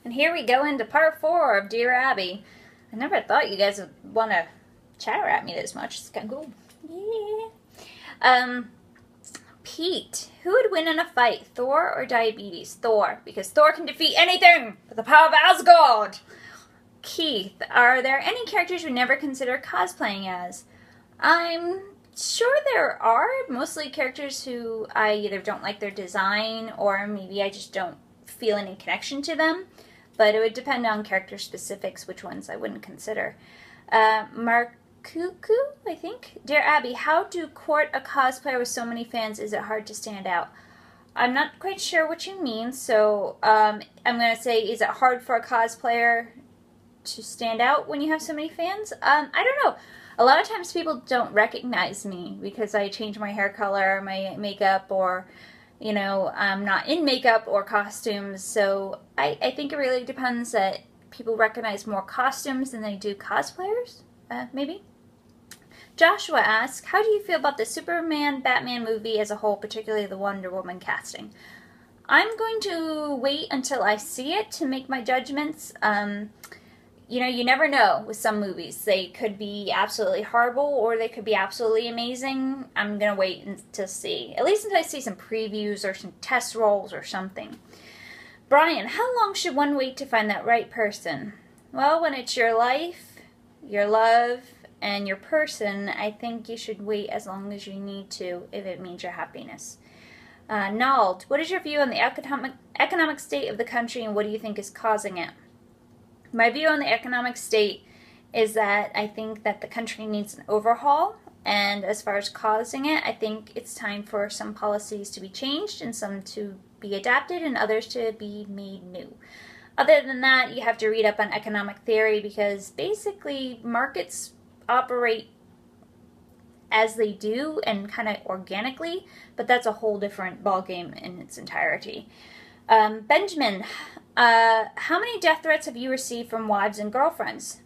And here we go into part 4 of Dear Abby. I never thought you guys would want to chatter at me this much. It's kind of cool. Yeah. Pete, who would win in a fight, Thor or Diabetes? Thor, because Thor can defeat anything with the power of Asgard. Keith, are there any characters you never consider cosplaying as? I'm sure there are, mostly characters who I either don't like their design or maybe I just don't feel any connection to them. But it would depend on character specifics, which ones I wouldn't consider. Markuku, I think. Dear Abby, how to court a cosplayer with so many fans? Is it hard to stand out? I'm not quite sure what you mean, so I'm going to say, is it hard for a cosplayer to stand out when you have so many fans? I don't know. A lot of times people don't recognize me because I change my hair color, my makeup, or you know, I'm not in makeup or costumes, so I think it really depends that people recognize more costumes than they do cosplayers, maybe. Joshua asks, how do you feel about the Superman-Batman movie as a whole, particularly the Wonder Woman casting? I'm going to wait until I see it to make my judgments. You know, you never know with some movies. They could be absolutely horrible or they could be absolutely amazing. I'm going to wait to see. At least until I see some previews or some test rolls or something. Brian, how long should one wait to find that right person? Well, when it's your life, your love, and your person, I think you should wait as long as you need to if it means your happiness. Nald, what is your view on the economic state of the country and what do you think is causing it? My view on the economic state is that I think that the country needs an overhaul, and as far as causing it, I think it's time for some policies to be changed and some to be adapted and others to be made new. Other than that, you have to read up on economic theory because basically markets operate as they do and kind of organically, but that's a whole different ballgame in its entirety. Benjamin, how many death threats have you received from wives and girlfriends?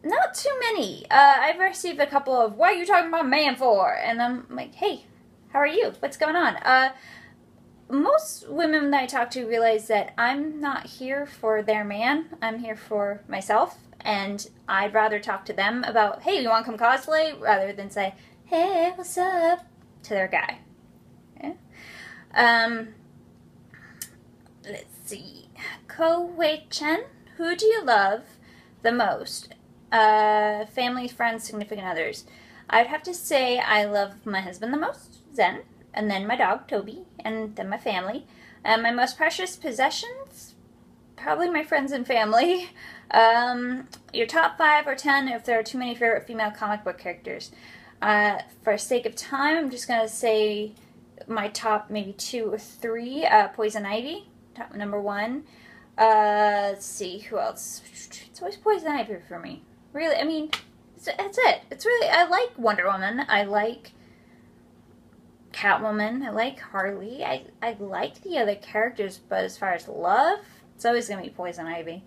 Not too many. I've received a couple of, what are you talking about man for? And I'm like, hey, how are you? What's going on? Most women that I talk to realize that I'm not here for their man. I'm here for myself. And I'd rather talk to them about, hey, you want to come cosplay? Rather than say, hey, what's up? To their guy. Yeah. Let's see. Ko Wei Chen, who do you love the most? Family, friends, significant others. I'd have to say I love my husband the most, Zen, and then my dog, Toby, and then my family. My most precious possessions? Probably my friends and family. Your top 5 or 10 if there are too many favorite female comic book characters. For sake of time, I'm just going to say my top maybe 2 or 3. Poison Ivy. Number 1. Let's see, who else? It's always Poison Ivy for me. Really, I mean, that's it. It's really, I like Wonder Woman. I like Catwoman. I like Harley. I like the other characters, but as far as love, it's always going to be Poison Ivy.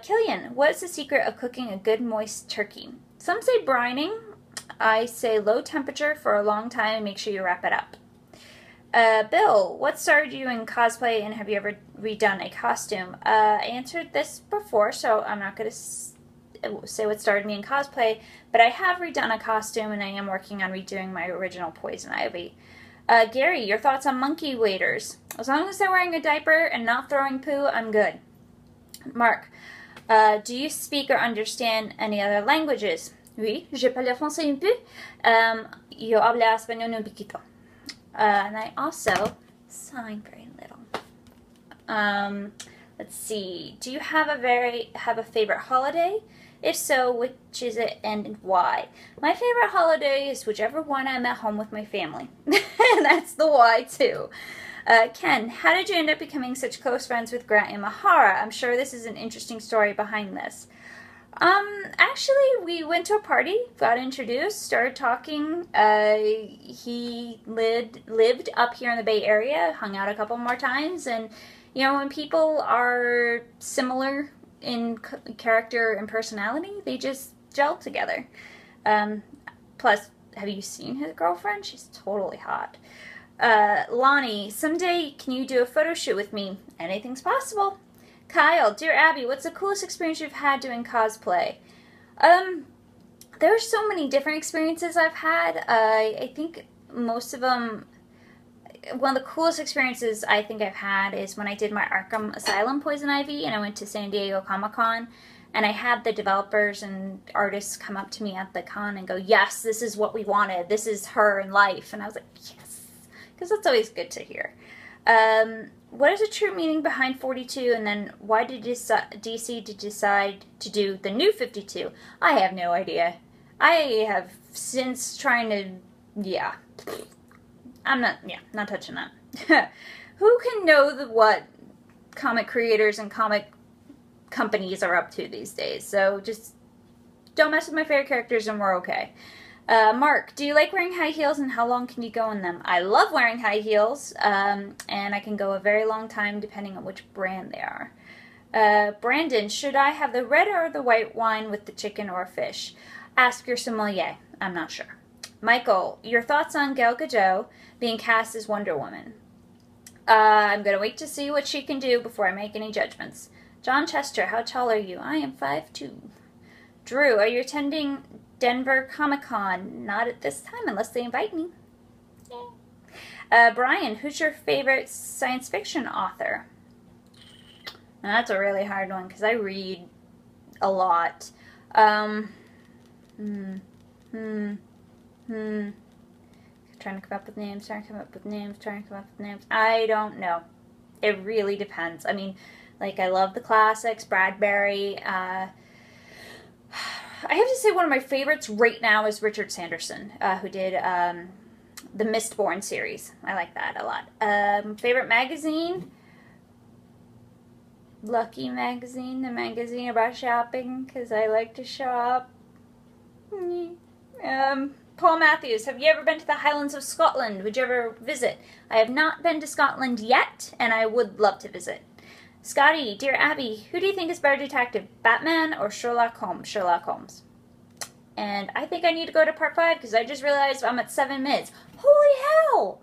Killian, what's the secret of cooking a good moist turkey? Some say brining. I say low temperature for a long time and make sure you wrap it up. Bill, what started you in cosplay and have you ever redone a costume? I answered this before, so I'm not going to say what started me in cosplay, but I have redone a costume and I am working on redoing my original Poison Ivy. Gary, your thoughts on monkey waiters? As long as they're wearing a diaper and not throwing poo, I'm good. Mark, do you speak or understand any other languages? Oui, je parle français un peu. Yo hablo español un poquito. And I also sign very little. Let's see. Do you have a favorite holiday? If so, which is it and why? My favorite holiday is whichever one I'm at home with my family. And that's the why too. Ken, how did you end up becoming such close friends with Grant and Mahara? I'm sure this is an interesting story behind this. Actually, we went to a party, got introduced, started talking. He lived up here in the Bay Area, hung out a couple more times, and, you know, when people are similar in character and personality, they just gel together. Plus, have you seen his girlfriend? She's totally hot. Lonnie, someday can you do a photo shoot with me? Anything's possible. Kyle, dear Abby, what's the coolest experience you've had doing cosplay? There's so many different experiences I've had. I think most of them, one of the coolest experiences I think I've had is when I did my Arkham Asylum Poison Ivy and I went to San Diego Comic-Con and I had the developers and artists come up to me at the con and go, yes, this is what we wanted. This is her in life. And I was like, yes, because that's always good to hear. What is the true meaning behind 42, and then why did DC decide to do the new 52? I have no idea. I have since trying to, yeah, I'm not touching that. Who can know what comic creators and comic companies are up to these days? So just don't mess with my favorite characters and we're okay. Mark, do you like wearing high heels and how long can you go in them? I love wearing high heels, and I can go a very long time depending on which brand they are. Brandon, should I have the red or the white wine with the chicken or fish? Ask your sommelier. I'm not sure. Michael, your thoughts on Gal Gadot being cast as Wonder Woman? I'm going to wait to see what she can do before I make any judgments. John Chester, how tall are you? I am 5'2". Drew, are you attending Denver Comic-Con? Not at this time, unless they invite me. Yeah. Brian, who's your favorite science fiction author? Now, that's a really hard one, because I read a lot. Trying to come up with names, I don't know. It really depends. I mean, like, I love the classics, Bradbury. I have to say one of my favorites right now is Richard Sanderson, who did the Mistborn series. I like that a lot. Favorite magazine? Lucky Magazine, the magazine about shopping, because I like to shop. Paul Matthews, have you ever been to the Highlands of Scotland? Would you ever visit? I have not been to Scotland yet, and I would love to visit. Scotty, dear Abby, who do you think is better detective, Batman or Sherlock Holmes? Sherlock Holmes. And I think I need to go to part 5 because I just realized I'm at 7 minutes. Holy hell!